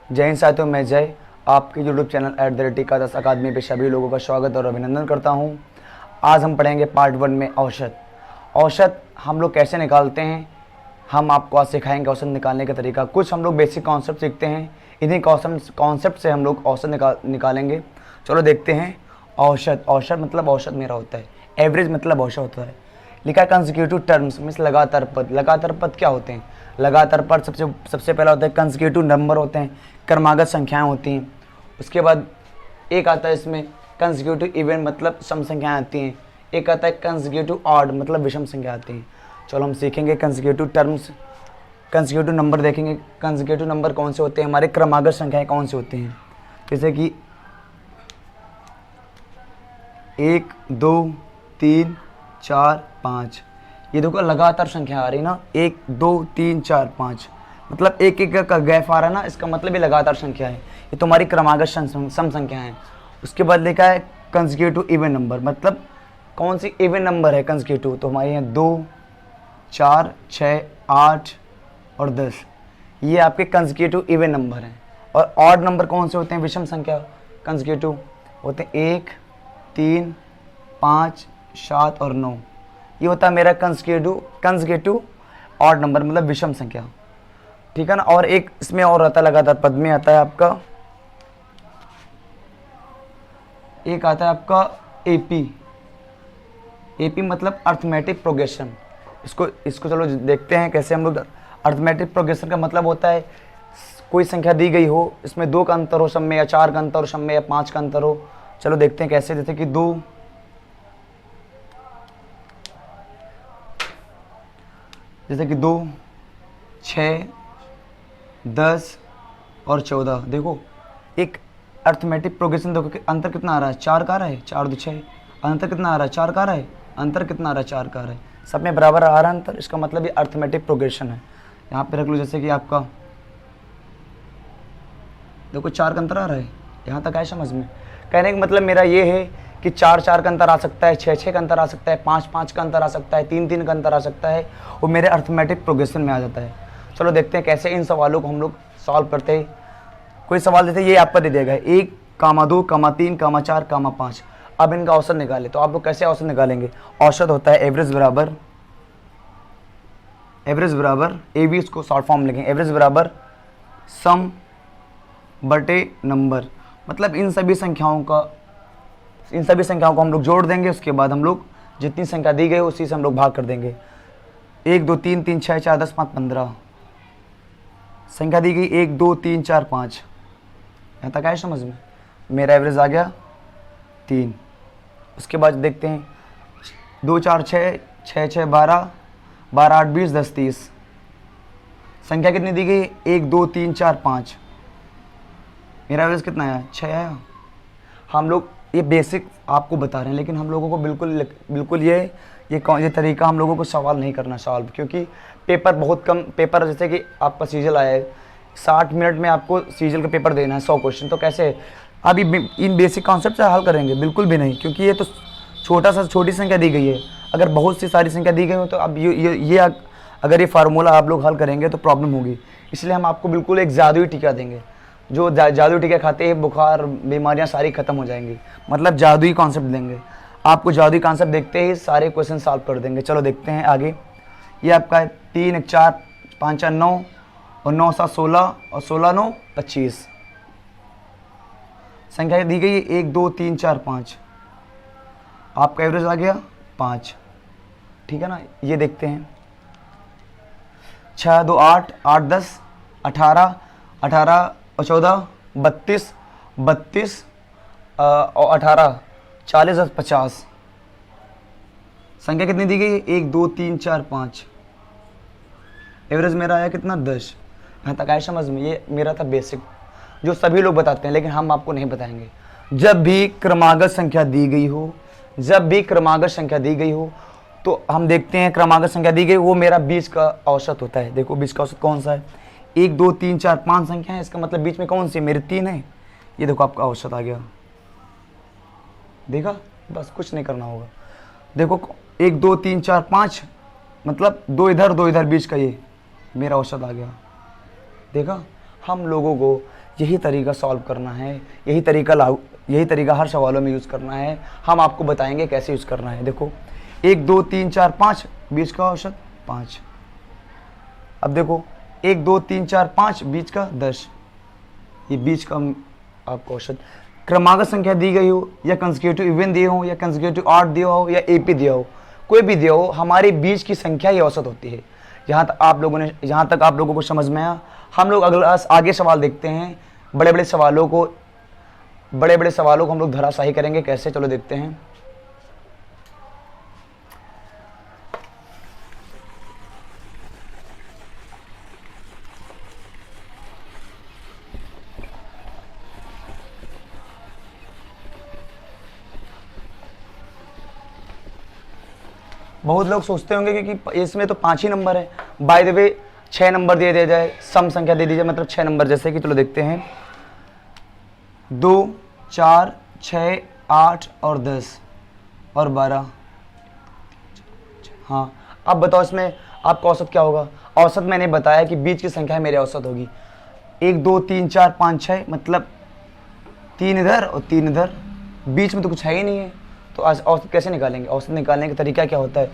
जय हिंद साथियों, मैं जय आपके यूट्यूब चैनल @टीकादास अकादमी पे सभी लोगों का स्वागत और अभिनंदन करता हूं। आज हम पढ़ेंगे पार्ट 1 में औसत। औसत हम लोग कैसे निकालते हैं, हम आपको आज सिखाएंगे औसत निकालने का तरीका। कुछ हम लोग बेसिक कॉन्सेप्ट सीखते हैं, इन्हीं कॉन्सेप्ट से हम लोग औसत निकालेंगे। चलो देखते हैं। औसत मतलब औसत मेरा होता है, एवरेज मतलब औसत होता है। लिखा है कंसेक्यूटिव टर्म्स मीन्स लगातार पद। लगातार पद क्या होते हैं? लगातार पद सबसे पहला होता है कंसेक्यूटिव नंबर होते हैं, क्रमागत संख्याएं होती हैं। उसके बाद एक आता है इसमें कंसेक्यूटिव इवन मतलब सम संख्याएं आती हैं। एक आता है कंसेक्यूटिव ऑड मतलब विषम संख्या आती हैं। चलो हम सीखेंगे कंसेक्यूटिव टर्म्स, कंसेक्यूटिव नंबर देखेंगे। कंसेक्यूटिव नंबर कौन से होते हैं, हमारे क्रमागत संख्याएं कौन से होती हैं। जैसे कि 1 2 3 4 5, ये देखो लगातार संख्या आ रही ना, 1 2 3 4 5 मतलब एक एक का गैप आ रहा है ना, इसका मतलब ये लगातार संख्या है। ये तुम्हारी क्रमागत सम संख्या है। उसके बाद लिखा है कंसेक्यूटिव इवन नंबर, मतलब कौन सी इवन नंबर है कंसेक्यूटिव, तो हमारे यहाँ 2 4 6 8 और 10, ये आपके कंसेक्यूटिव इवन नंबर हैं। और ऑड नंबर कौन से होते हैं, विषम संख्या कंसेक्यूटिव होते हैं 1 3 5 7 और 9, ये होता है मेरा कंसेक्यूटिव ऑड नंबर मतलब विषम संख्या, ठीक है ना। और एक इसमें और आता है लगातार पद में आता है आपका, एक आता है आपका एपी मतलब अर्थमेटिक प्रोग्रेशन। इसको चलो देखते हैं कैसे हम लोग। अर्थमेटिक प्रोग्रेशन का मतलब होता है कोई संख्या दी गई हो, इसमें 2 का अंतर हो सम में, या 4 का अंतर हो सम में, या 5 का अंतर हो। चलो देखते हैं कैसे। जैसे कि 2 6 10 और 14, देखो एक अर्थमेटिक प्रोग्रेशन। देखो कि अंतर कितना आ रहा है, 4 का आ रहा है, 4 2 6। अंतर कितना आ रहा है, 4 का आ रहा है। अंतर कितना आ रहा है, 4 का आ रहा है। सब में बराबर आ रहा है अंतर, इसका मतलब ये अर्थमेटिक प्रोग्रेशन है। यहाँ पे रख लो, जैसे कि आपका देखो 4 का अंतर आ रहा है, यहाँ तक आए समझ में। कहने का मतलब मेरा ये है कि 4 4 का अंतर आ सकता है, 6 6 का अंतर आ सकता है, 5 5 का अंतर आ सकता है, 3 3 का अंतर आ सकता है, वो मेरे अर्थमेटिक प्रोग्रेशन में आ जाता है। चलो देखते हैं कैसे इन सवालों को हम लोग सॉल्व करते हैं। कोई सवाल देते ये आपका दे देगा 1 2 3 4 5, अब इनका औसत निकाले। तो आप लोग कैसे औसत निकालेंगे? औसत होता है एवरेज बराबर ए बी, इसको शॉर्ट फॉर्म लिखेंगे, एवरेज बराबर सम बटे नंबर। मतलब इन सभी संख्याओं को हम लोग जोड़ देंगे। उसके बाद हम लोग जितनी संख्या दी गई उसी से हम लोग भाग कर देंगे। 1 2 3 3 6 4 10 5 15 संख्या दी गई, 1 2 3 4 5, यहाँ तक आए समझ में। मेरा एवरेज आ गया 3। उसके बाद देखते हैं 2 4 6 6 6 12 12 8 20 10 30, संख्या कितनी दी गई, 1 2 3 4 5, मेरा एवरेज कितना आया, 6 आया। हम लोग ये बेसिक आपको बता रहे हैं, लेकिन हम लोगों को बिल्कुल ये तरीका हम लोगों को सवाल नहीं करना सॉल्व, क्योंकि पेपर बहुत कम पेपर, जैसे कि आपका सीजल आया है 60 मिनट में आपको सीजल का पेपर देना है 100 क्वेश्चन, तो कैसे अभी इन बेसिक कॉन्सेप्ट से हल करेंगे? बिल्कुल भी नहीं, क्योंकि ये तो छोटी संख्या दी गई है। अगर बहुत सी सारी संख्या दी गई हो तो अब अगर ये फार्मूला आप लोग हल करेंगे तो प्रॉब्लम होगी। इसलिए हम आपको बिल्कुल एक जादुई टीका देंगे, जो जादुई टीका खाते ही बुखार बीमारियां सारी खत्म हो जाएंगी, मतलब जादुई कॉन्सेप्ट देंगे आपको। जादुई कॉन्सेप्ट देखते ही सारे क्वेश्चन सॉल्व कर देंगे। चलो देखते हैं आगे। ये आपका 3 1 4 5 4 9 और 9 7 16 और 16 9 25, संख्या दी गई 1 2 3 4 5, आपका एवरेज आ गया 5, ठीक है ना। ये देखते हैं 6 2 8 8 10 18 18 और 14 32 32 और 18 40 और 50, संख्या कितनी दी गई, 1 2 3 4 5, एवरेज मेरा आया कितना 10। यहाँ तक आया समझ में। ये मेरा था बेसिक जो सभी लोग बताते हैं, लेकिन हम आपको नहीं बताएंगे। जब भी क्रमागत संख्या दी गई हो तो हम देखते हैं क्रमागत संख्या दी गई, वो मेरा 20 का औसत होता है। देखो 20 का औसत कौन सा है, 1 2 3 4 5 संख्या है, इसका मतलब बीच में कौन सी, मेरे 3 है। ये देखो आपका औसत आ गया, देखा, बस कुछ नहीं करना होगा। देखो 1 2 3 4 5 मतलब 2 इधर 2 इधर, बीच का ये मेरा औसत आ गया। देखा, हम लोगों को यही तरीका सॉल्व करना है, यही तरीका हर सवालों में यूज़ करना है। हम आपको बताएंगे कैसे यूज़ करना है। देखो 1 2 3 4 5 बीच का औसत 5। अब देखो 1 2 3 4 5 बीच का 10, ये बीच का आपका औसत। क्रमागत संख्या दी गई हो या कंसेक्यूटिव इवन दिए हो या कंसेक्यूटिव ऑड दिया हो या एपी दिया हो, कोई भी दिया हो, हमारी बीच की संख्या ही औसत होती है। यहाँ तक आप लोगों को समझ में आया। हम लोग अगला आगे सवाल देखते हैं। बड़े बड़े सवालों को हम लोग धराशायी करेंगे कैसे, चलो देखते हैं। बहुत लोग सोचते होंगे कि इसमें तो 5 ही नंबर है। बाय द वे 6 नंबर दे दिया जाए, सम संख्या दे दी जाए, मतलब 6 नंबर। जैसे कि चलो देखते हैं 2 4 6 8 और 10 और 12। हाँ, अब बताओ इसमें आपका औसत क्या होगा। औसत मैंने बताया कि बीच की संख्या मेरे औसत होगी। 1 2 3 4 5 6, मतलब 3 इधर और 3 इधर, बीच में तो कुछ है ही नहीं है। तो औसत कैसे निकालेंगे। औसत निकालने का तरीका क्या होता है,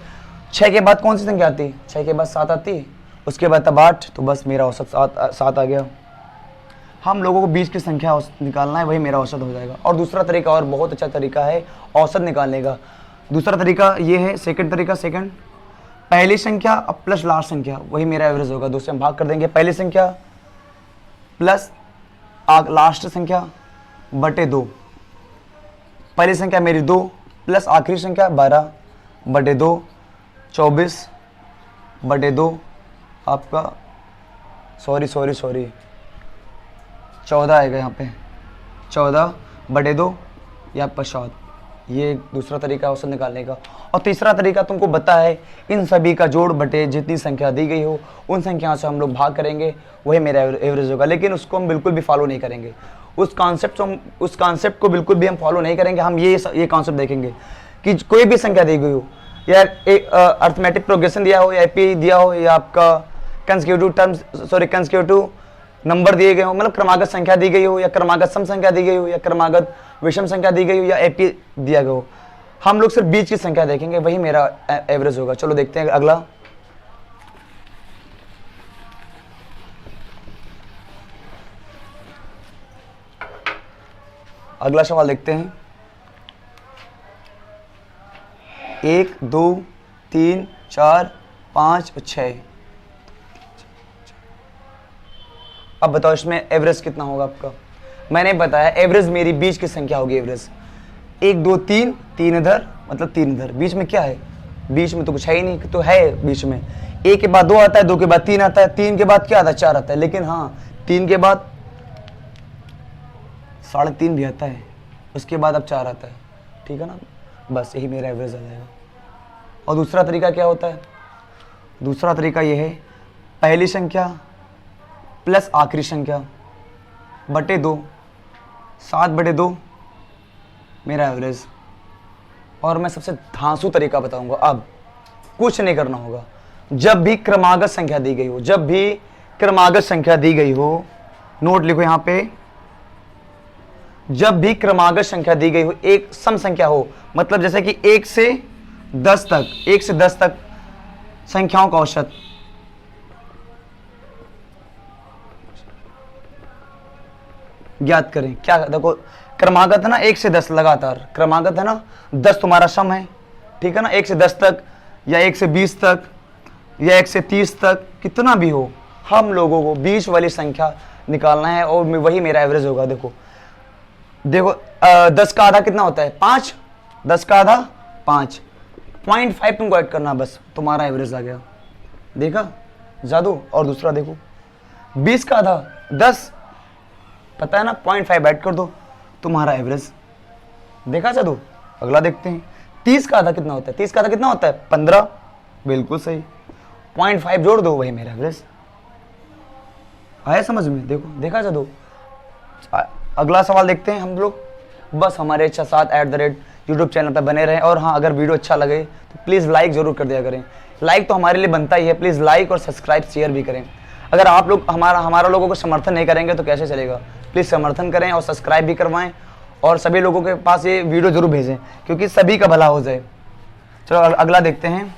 6 के बाद कौन सी संख्या आती है, 6 के बाद 7 आती है, उसके बाद तब 8, तो बस मेरा औसत 7 आ गया। हम लोगों को बीच की संख्या औसत निकालना है, वही मेरा औसत हो जाएगा। और दूसरा तरीका और बहुत अच्छा तरीका है औसत निकालने का। दूसरा तरीका ये है, सेकंड तरीका, पहली संख्या प्लस लास्ट संख्या, वही मेरा एवरेज होगा। 2 से हम भाग कर देंगे, पहली संख्या प्लस लास्ट संख्या बटे 2। पहली संख्या मेरी 2 प्लस आखिरी संख्या 12 बटे 2, 24 बटे 2 आपका, सॉरी 14 आएगा यहाँ पे, 14 बटे 2 ये आपका 7। ये दूसरा तरीका है औसत निकालने का। और तीसरा तरीका तुमको पता है, इन सभी का जोड़ बटे जितनी संख्या दी गई हो उन संख्याओं से हम लोग भाग करेंगे, वही मेरा एवरेज होगा। लेकिन उसको हम बिल्कुल भी फॉलो नहीं करेंगे, उस कॉन्सेप्ट को बिल्कुल भी हम फॉलो नहीं करेंगे। हम ये कॉन्सेप्ट देखेंगे कि कोई भी संख्या दी गई हो, या एक अर्थमेटिक प्रोग्रेशन दिया हो, या एपी दिया हो, या आपका कंसेक्यूटिव नंबर दिए गए हो, मतलब क्रमागत संख्या दी गई हो, या क्रमागत सम संख्या दी गई हो, या क्रमागत विषम संख्या दी गई हो, या एपी दिया गया हो, हम लोग सिर्फ बीच की संख्या देखेंगे, वही मेरा एवरेज होगा। चलो देखते हैं अगला। अगला सवाल देखते हैं। 1 2 3 4 5 और 6। अब बताओ इसमें एवरेज कितना होगा आपका। मैंने बताया एवरेज मेरी बीच की संख्या होगी। एवरेज 1 2 3, 3 इधर, मतलब 3 इधर, बीच में क्या है, बीच में तो कुछ है ही नहीं। तो है बीच में 1 के बाद 2 आता है, 2 के बाद 3 आता है, 3 के बाद क्या आता है, 4 आता है। लेकिन हाँ, 3 के बाद 3.5 भी आता है, उसके बाद अब 4 आता है, ठीक है ना। बस यही मेरा एवरेज आ जाएगा। और दूसरा तरीका क्या होता है, दूसरा तरीका ये है, पहली संख्या प्लस आखिरी संख्या बटे 2, 7 बटे 2 मेरा एवरेज। और मैं सबसे धांसू तरीका बताऊंगा। अब कुछ नहीं करना होगा, जब भी क्रमागत संख्या दी गई हो, जब भी क्रमागत संख्या दी गई हो, नोट लिखो यहां पे, जब भी क्रमागत संख्या दी गई हो, एक सम संख्या हो, मतलब जैसे कि 1 से 10 तक संख्याओं का औसत, ज्ञात करें। क्या देखो, क्रमागत है ना 1 से 10 लगातार, क्रमागत है ना, 10 तुम्हारा सम है, ठीक है ना। 1 से 10 तक या 1 से 20 तक या 1 से 30 तक, कितना भी हो, हम लोगों को बीच वाली संख्या निकालना है और वही मेरा एवरेज होगा। देखो 10 का आधा कितना होता है, 5, 10 का आधा 5, 0.5 तुमको ऐड करना, बस तुम्हारा एवरेज आ गया। देखा जादू। और दूसरा देखो, 20 का आधा 10, पता है ना, 0.5 ऐड कर दो, तुम्हारा एवरेज। देखा जादू। अगला देखते हैं, 30 का आधा कितना होता है, 30 का आधा कितना होता है, 15, बिल्कुल सही, 0.5 जोड़ दो, वही मेरा एवरेज। आया समझ में। देखो, देखा जादू। अगला सवाल देखते हैं हम लोग। बस हमारे अच्छा7 @YouTube चैनल पर बने रहें। और हाँ, अगर वीडियो अच्छा लगे तो प्लीज़ लाइक ज़रूर कर दिया करें। लाइक तो हमारे लिए बनता ही है, प्लीज़ लाइक और सब्सक्राइब शेयर भी करें। अगर आप लोग हमारा लोगों को समर्थन नहीं करेंगे तो कैसे चलेगा। प्लीज़ समर्थन करें और सब्सक्राइब भी करवाएं और सभी लोगों के पास ये वीडियो जरूर भेजें क्योंकि सभी का भला हो जाए। चलो अगला देखते हैं।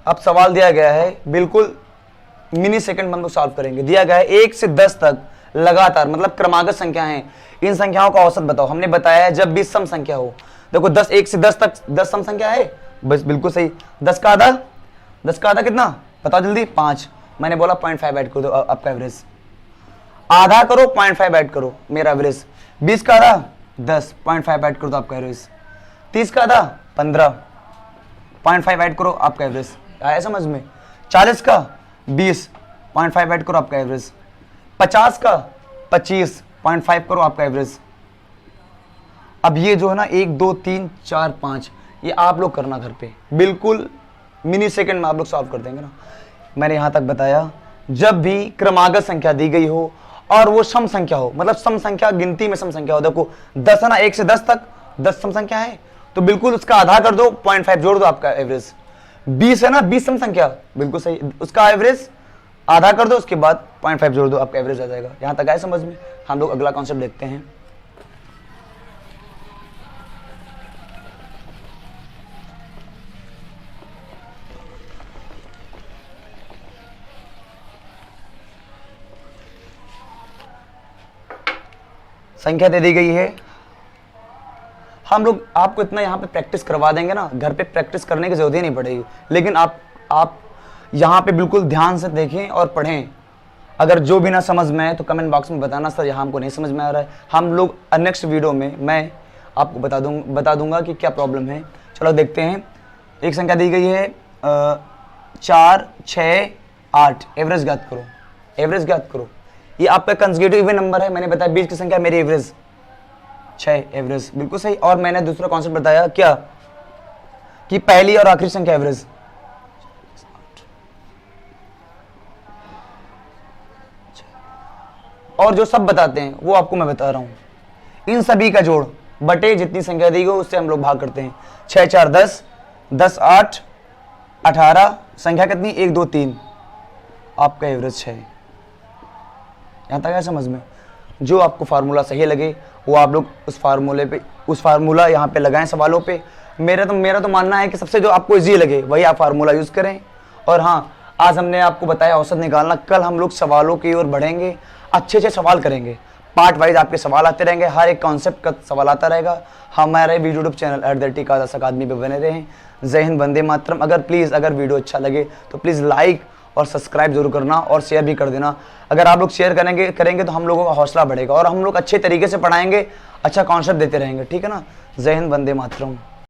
अब सवाल दिया गया है, बिल्कुल मिनी सेकंड में हम लोग सॉल्व करेंगे। दिया गया है 1 से 10 तक लगातार, मतलब क्रमागत संख्या है, इन संख्याओं का औसत बताओ। हमने बताया है जब भी सम संख्या हो। देखो 10 1 से 10 तक 10 सम संख्या है, बस बिल्कुल सही। 10 का आधा, 10 का आधा कितना बताओ जल्दी, 5। मैंने बोला 0.5 ऐड कर दो आपका एवरेज। आधा करो 0.5 ऐड करो मेरा एवरेज। 20 का आधा 10, 0.5 ऐड कर दो आपका एवरेज। 30 का आधा 15, 0.5 ऐड करो आपका एवरेज। आया समझ में? 40 का 20, 0.5 ऐड करो आपका एवरेज। 50 का 25, 0.5 करो आपका एवरेज। अब ये जो है ना 1 2 3 4 5 ये आप लोग करना घर पे, बिल्कुल मिनी सेकंड में आप लोग सॉल्व कर देंगे ना। मैंने यहां तक बताया जब भी क्रमागत संख्या दी गई हो और वो सम संख्या हो, मतलब सम संख्या गिनती में सम संख्या हो। देखो 10 है ना, 1 से 10 तक 10 सम संख्या है तो बिल्कुल उसका आधा कर दो, 0.5 जोड़ दो आपका एवरेज। 20 है ना, 20 सम संख्या, बिल्कुल सही, उसका एवरेज आधा कर दो, उसके बाद 0.5 जोड़ दो, आपका एवरेज आ जाएगा। यहां तक आए समझ में? हम लोग अगला कॉन्सेप्ट देखते हैं। संख्या दे दी गई है, हम लोग आपको इतना यहाँ पे प्रैक्टिस करवा देंगे ना, घर पे प्रैक्टिस करने की जरूरत ही नहीं पड़ेगी। लेकिन आप यहाँ पे बिल्कुल ध्यान से देखें और पढ़ें। अगर जो भी ना समझ में आए तो कमेंट बॉक्स में बताना, सर यहाँ हमको नहीं समझ में आ रहा है। हम लोग नेक्स्ट वीडियो में मैं आपको बता दूंगा कि क्या प्रॉब्लम है। चलो देखते हैं। एक संख्या दी गई है 4 6 8, एवरेज ज्ञात करो। एवरेज ज्ञात करो, ये आपका कंसेक्यूटिव इवन नंबर है। मैंने बताया 20 की संख्या मेरी एवरेज 6, एवरेज बिल्कुल सही। और मैंने दूसरा कॉन्सेप्ट बताया क्या, कि पहली और आखिरी संख्या एवरेज। और जो सब बताते हैं वो आपको मैं बता रहा हूं। इन सभी का जोड़ बटे जितनी संख्या दी गई उससे हम लोग भाग करते हैं। 6 4 10, 10 8 18, संख्या कितनी 1 2 3, आपका एवरेज 6। यहां तक है समझ में? जो आपको फार्मूला सही लगे वो आप लोग उस फार्मूला यहाँ पे लगाएं सवालों पे। मेरा तो मानना है कि सबसे जो आपको इजी लगे वही आप फार्मूला यूज करें। और हाँ, आज हमने आपको बताया औसत निकालना, कल हम लोग सवालों की ओर बढ़ेंगे, अच्छे सवाल करेंगे। पार्ट वाइज आपके सवाल आते रहेंगे, हर एक कॉन्सेप्ट का सवाल आता रहेगा। हमारे यूट्यूब चैनल @टिकादास अकादमी पे बने रहें। जय हिंद, वंदे मातरम। अगर वीडियो अच्छा लगे तो प्लीज़ लाइक और सब्सक्राइब जरूर करना और शेयर भी कर देना। अगर आप लोग शेयर करेंगे तो हम लोगों का हौसला बढ़ेगा और हम लोग अच्छे तरीके से पढ़ाएंगे, अच्छा कॉन्सेप्ट देते रहेंगे, ठीक है ना। जय हिंद, वंदे मातरम।